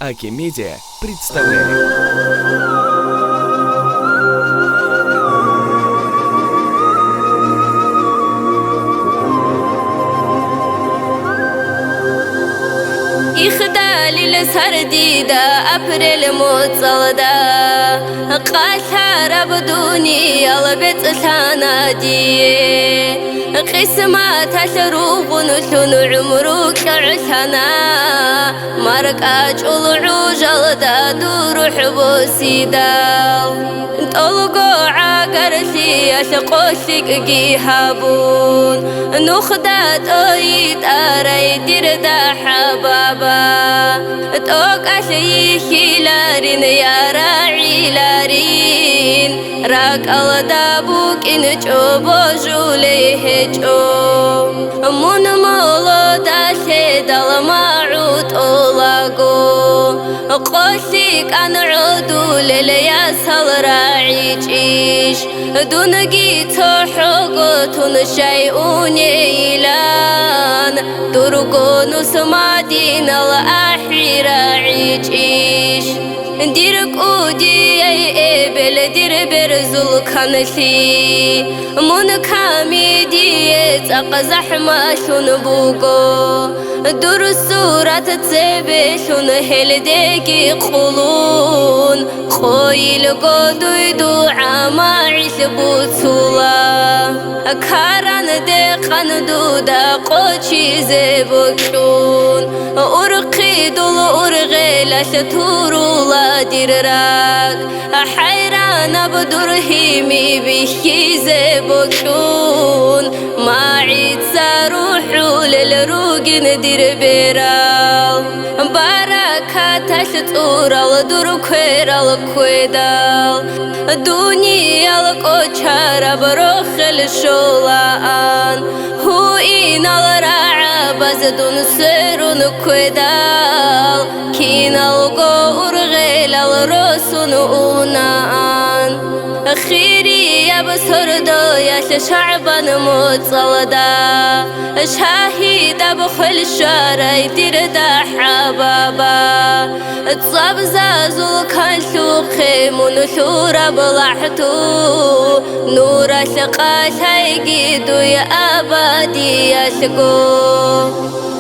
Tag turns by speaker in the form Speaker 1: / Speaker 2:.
Speaker 1: Аки-Медиа представляет.
Speaker 2: إخدالي لسرديدا أبريل موصلدا قاشا ربدوني البيت سنادي قسمات شروق نشون عمرك عشنا مركاج العجل دا دور حبوسيدا طلقوا عقرشي أشقوشك جيهابون نخدات أيد أريدير دا حبابا توك أشيشي لارين يا راعي لارين راك الدابوك إن جوبو جوليه جو من مولو داشي دالماعود أولاغو قوشيك أن عودو للياسل راعي جيش دونجي تحقو تنشيئون إيلان درقو نسمادين الأحي راعي جيش ديرك أودي إبل دير برزل كنشي من كامي ديت أقزح ما شنبوكو دور السورة تتسبشون هل ديكي قلون خويل قدو دعا ما عيش بوتولا كاران ديقان دودا قوشي زبكشون أرقي دول أرغي لشتورولا ديراك حيران بدرهيمي بشي زبكشون ما عيد ساروحو للروق ندير بيرال بركة شطورة ودور كويرا الكويدال دنيا الكوشارة بروخ الشولان هو إن الرعب زدون سيرون كويدال كين الغور غيل الرسون أونان خيري يا بسردو يا شعبان متصلدا شاهد بخل شارع يدير دا حبابا تصاب زازو كان شوخي منشورة بلحتو نور شقاش هيجيدو يا أبادي يا شقو